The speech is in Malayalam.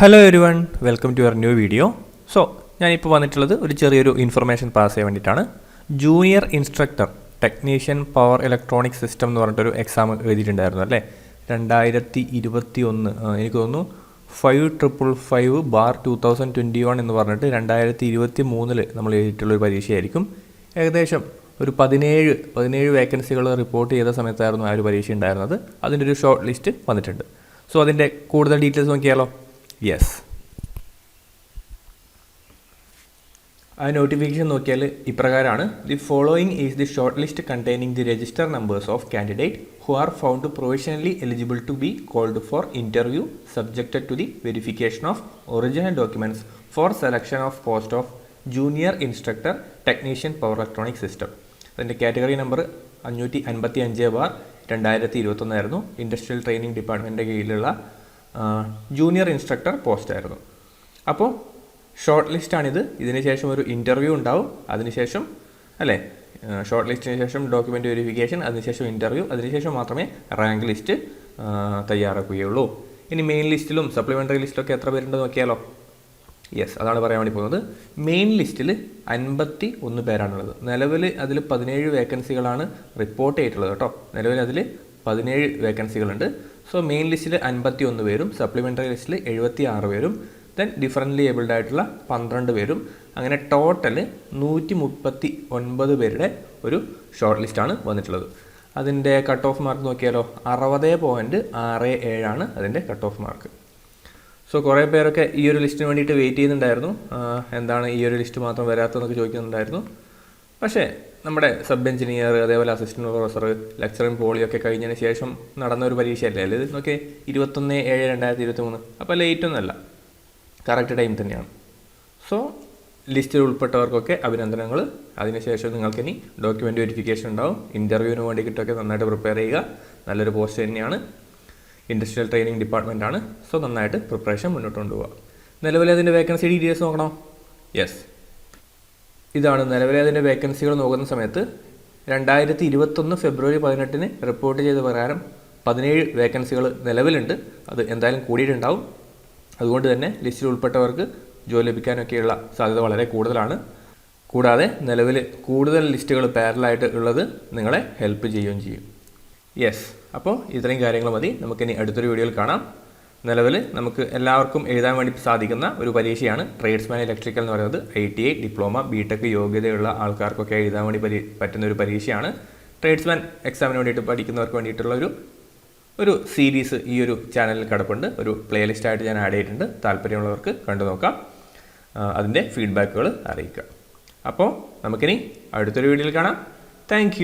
Hello everyone, welcome to your new video. So ഞാനിപ്പോൾ വന്നിട്ടുള്ളത് ഒരു ചെറിയൊരു ഇൻഫർമേഷൻ പാസ് ചെയ്യാൻ വേണ്ടിയിട്ടാണ്. Junior instructor technician power electronic system എന്ന് പറഞ്ഞിട്ടൊരു എക്സാം എഴുതിയിട്ടുണ്ടായിരുന്നു അല്ലേ. 2021 എനിക്ക് തോന്നുന്നു 5555/2021 എന്ന് പറഞ്ഞിട്ട് 2023 നമ്മൾ എഴുതിയിട്ടുള്ളൊരു പരീക്ഷയായിരിക്കും. ഏകദേശം ഒരു 17 വേക്കൻസികൾ റിപ്പോർട്ട് ചെയ്ത സമയത്തായിരുന്നു ആ ഒരു പരീക്ഷ ഉണ്ടായിരുന്നത്. അതിൻ്റെ ഒരു ഷോർട്ട് ലിസ്റ്റ് വന്നിട്ടുണ്ട്. സോ അതിൻ്റെ കൂടുതൽ ഡീറ്റെയിൽസ് നോക്കിയാലോ. യെസ്, ആ നോട്ടിഫിക്കേഷൻ നോക്കിയാൽ ഇപ്രകാരമാണ്: the following is the short list containing the register numbers of candidate who are found provisionally eligible to be called for interview subjected to the verification of original documents for selection of post of junior instructor technician power electronic system. അതിൻ്റെ കാറ്റഗറി നമ്പർ 555/2021 ആയിരുന്നു. ഇൻഡസ്ട്രിയൽ ട്രെയിനിങ് ഡിപ്പാർട്ട്മെൻറ്റിൻ്റെ കീഴിലുള്ള ജൂനിയർ ഇൻസ്ട്രക്ടർ പോസ്റ്റായിരുന്നു. അപ്പോൾ ഷോർട്ട് ലിസ്റ്റാണിത്. ഇതിന് ശേഷം ഒരു ഇൻ്റർവ്യൂ ഉണ്ടാവും. അതിനുശേഷം അല്ലേ, ഷോർട്ട് ലിസ്റ്റിന് ശേഷം ഡോക്യുമെൻ്റ് വെരിഫിക്കേഷൻ, അതിനുശേഷം ഇൻ്റർവ്യൂ, അതിനുശേഷം മാത്രമേ റാങ്ക് ലിസ്റ്റ് തയ്യാറാക്കുകയുള്ളൂ. ഇനി മെയിൻ ലിസ്റ്റിലും സപ്ലിമെൻ്ററി ലിസ്റ്റിലൊക്കെ എത്ര പേരുണ്ടെന്ന് നോക്കിയാലോ. യെസ്, അതാണ് പറയാൻ വേണ്ടി പോകുന്നത്. മെയിൻ ലിസ്റ്റിൽ 51 പേരാണുള്ളത്. നിലവിൽ അതിൽ 17 വേക്കൻസികളാണ് റിപ്പോർട്ട് ചെയ്തിട്ടുള്ളത് കേട്ടോ. നിലവിൽ അതിൽ 17 വേക്കൻസികളുണ്ട്. സോ മെയിൻ ലിസ്റ്റിൽ 51 പേരും, സപ്ലിമെൻ്ററി ലിസ്റ്റിൽ 76 പേരും, ദെൻ ഡിഫറൻ്റ്ലി ഏബിൾഡ് ആയിട്ടുള്ള 12 പേരും, അങ്ങനെ ടോട്ടൽ 139 പേരുടെ ഒരു ഷോർട്ട് ലിസ്റ്റാണ് വന്നിട്ടുള്ളത്. അതിൻ്റെ കട്ട് ഓഫ് മാർക്ക് നോക്കിയാലോ, 60.67 ആണ് അതിൻ്റെ കട്ട് ഓഫ് മാർക്ക്. സോ കുറേ പേരൊക്കെ ഈ ഒരു ലിസ്റ്റിന് വേണ്ടിയിട്ട് വെയിറ്റ് ചെയ്യുന്നുണ്ടായിരുന്നു. എന്താണ് ഈ ഒരു ലിസ്റ്റ് മാത്രം വരാത്തതെന്നൊക്കെ ചോദിക്കുന്നുണ്ടായിരുന്നു. പക്ഷേ നമ്മുടെ സബ് എഞ്ചിനീയർ, അതേപോലെ അസിസ്റ്റൻറ്റ് പ്രൊഫസർ, ലെക്ചറിങ് പോളിയൊക്കെ കഴിഞ്ഞതിന് ശേഷം നടന്ന ഒരു പരീക്ഷയല്ലേ അല്ലേ ഇത്. നോക്കി 21/7/2023. അപ്പോൾ ലേറ്റൊന്നുമല്ല, കറക്റ്റ് ടൈം തന്നെയാണ്. സോ ലിസ്റ്റിൽ ഉൾപ്പെട്ടവർക്കൊക്കെ അഭിനന്ദനങ്ങൾ. അതിനുശേഷം നിങ്ങൾക്കിനി ഡോക്യുമെൻ്റ് വെരിഫിക്കേഷൻ ഉണ്ടാവും. ഇൻ്റർവ്യൂവിന് വേണ്ടിയിട്ടൊക്കെ നന്നായിട്ട് പ്രിപ്പയർ ചെയ്യുക. നല്ലൊരു പോസ്റ്റ് തന്നെയാണ്, ഇൻഡസ്ട്രിയൽ ട്രെയിനിങ് ഡിപ്പാർട്ട്മെൻറ്റാണ്. സോ നന്നായിട്ട് പ്രിപ്പറേഷൻ മുന്നോട്ട് കൊണ്ടുപോകുക. നിലവിലെ അതിൻ്റെ വേക്കൻസി ഡീറ്റെയിൽസ് നോക്കണോ. യെസ്, ഇതാണ് നിലവിലെ അതിൻ്റെ വേക്കൻസികൾ നോക്കുന്ന സമയത്ത് 2021 ഫെബ്രുവരി 18 റിപ്പോർട്ട് ചെയ്ത പ്രകാരം 17 വേക്കൻസികൾ നിലവിലുണ്ട്. അത് എന്തായാലും കൂടിയിട്ടുണ്ടാവും. അതുകൊണ്ട് തന്നെ ലിസ്റ്റിൽ ഉൾപ്പെട്ടവർക്ക് ജോലി ലഭിക്കാനൊക്കെയുള്ള സാധ്യത വളരെ കൂടുതലാണ്. കൂടാതെ നിലവിൽ കൂടുതൽ ലിസ്റ്റുകൾ പാരലായിട്ട് ഉള്ളത് നിങ്ങളെ ഹെൽപ്പ് ചെയ്യുകയും ചെയ്യും. യെസ്, അപ്പോൾ ഇത്രയും കാര്യങ്ങൾ മതി. നമുക്കിനി അടുത്തൊരു വീഡിയോയിൽ കാണാം. നിലവിൽ നമുക്ക് എല്ലാവർക്കും എഴുതാൻ വേണ്ടി സാധിക്കുന്ന ഒരു പരീക്ഷയാണ് ട്രേഡ്സ്മാൻ ഇലക്ട്രിക്കൽ എന്ന് പറയുന്നത്. ITI, ഡിപ്ലോമ, BTech യോഗ്യതയുള്ള ആൾക്കാർക്കൊക്കെ എഴുതാൻ വേണ്ടി പറ്റുന്ന ഒരു പരീക്ഷയാണ്. ട്രേഡ്സ്മാൻ എക്സാമിന് വേണ്ടിയിട്ട് പഠിക്കുന്നവർക്ക് വേണ്ടിയിട്ടുള്ള ഒരു സീരീസ് ഈ ഒരു ചാനലിൽ കിടപ്പുണ്ട്. ഒരു പ്ലേലിസ്റ്റായിട്ട് ഞാൻ ആഡ് ചെയ്തിട്ടുണ്ട്. താല്പര്യമുള്ളവർക്ക് കണ്ടു നോക്കാം. അതിൻ്റെ ഫീഡ്ബാക്കുകൾ അറിയിക്കുക. അപ്പോൾ നമുക്കിനി അടുത്തൊരു വീഡിയോയിൽ കാണാം. താങ്ക്